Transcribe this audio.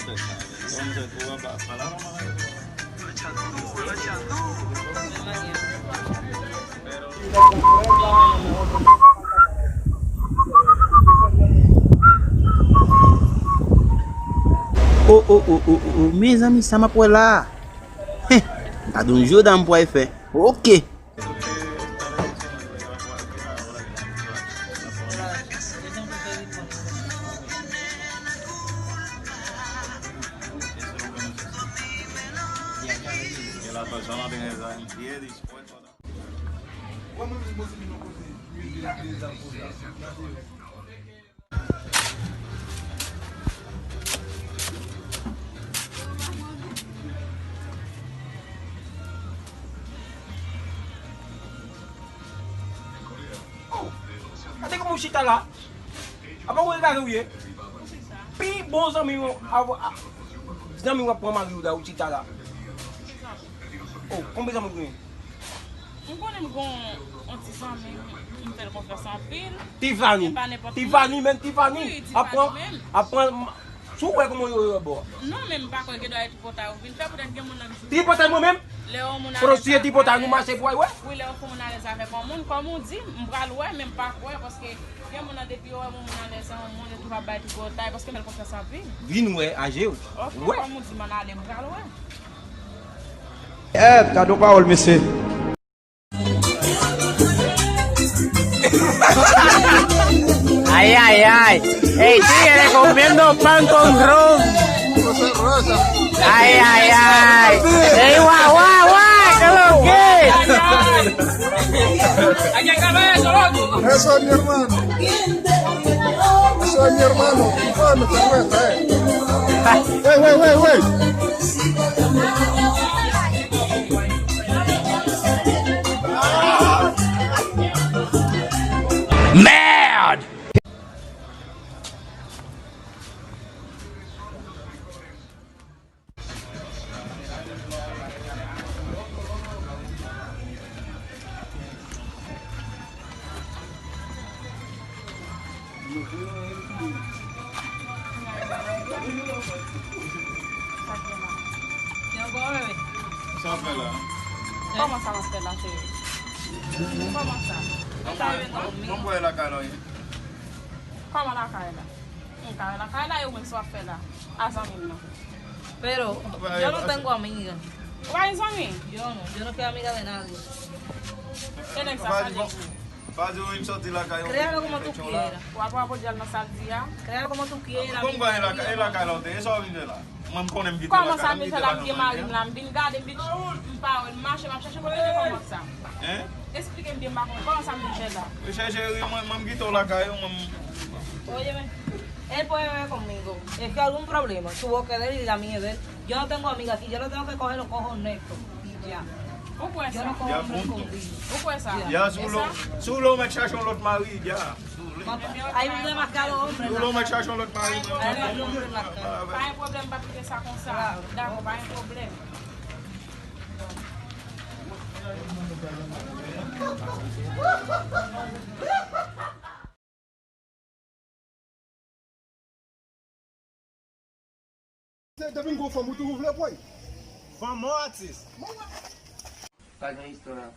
Entonces tú vas para la mamá. Mes amis, ça m'a pour là. T'as un jour dans pour faire. Ok. Que la persona tiene que estar en pie dispuesto a... Ate como chita lá. Apa ko ka ruye? Pi bon zami mo zami mo pour mariou da ou chita lá. Oh, combien ça me gagne? Je connais un petit zami, il me fait confiance en pile. Tiffany. Tiffany même Tiffany. Oui, Tiffany Apprends même. apprends sou ouais comment yo bon. Non, même pas quoi que doit être portable. Il fait peut-être que mon ami. Ti pote moi même. Léo mon ami. Prostitué ti pote nous marcher pour ouais. Oui, Léo pour mon aller avec mon monde comme on dit, m'bral ouais même pas quoi parce que bien mon depuis ouais mon aller ça mon monde tout va battre tout taille parce que elle confiance en pile. Vin ouais âgé. Ouais. Ouais. Comme on dit mon aller m'bral ouais. Cadeau parole, monsieur. Ay, ay, ay. Hey, tigre comiendo pan con ron. Ay, ay, ay. Hey, guau, guau, guau. ¿Qué lo que? Hay que acabar eso, loco. Eso es mi hermano. Eso es mi hermano. Bueno, cerveza, Wey. Mad! Ça fait là. Comment ça va se faire là, chérie? Comment ça? ¿Cómo fue la cara hoy? Como la caela. La caela yo me a hacer la. Asa misma. Pero yo no tengo amiga. ¿Cuál es mi? Yo no soy amiga de nadie. ¿Qué le saca de Faz un sortir la cara. Créalo como tú quieras. ¿Cuál va a apoyarnos al día? Créalo como tú quieras. ¿Cómo va la cara hoy? Eso va a venir lá. Mwen konen bite Comment la ça cara. me fait la vie marim là? Bin garde bin pas le marché, m'a chercher comment ça. Hein? Expliquez-moi bien comment ça me fait là. Eu cheguei, mwen gito la cara, Óyeme, él puede ver conmigo. Es que algún problema, su boca de él y la mía de él. Yo no tengo amigas. Si yo lo tengo que coger, lo cojo honesto. Y ya. Pourquoi Yo ça? no cojo Ya, hombres punto. escondidos. Pourquoi ça? Ya, sulo me chachon lot mari, ya. Hay un demasiado hombre en la Sulo me calle. chachon lot mari. Hay un hombre en la calle. Pas un problème pas quitter ça comme ça. D'accord, pas un problème. Devine go femme, tu ouvres le poing. Femme artiste. Pas grand histoire.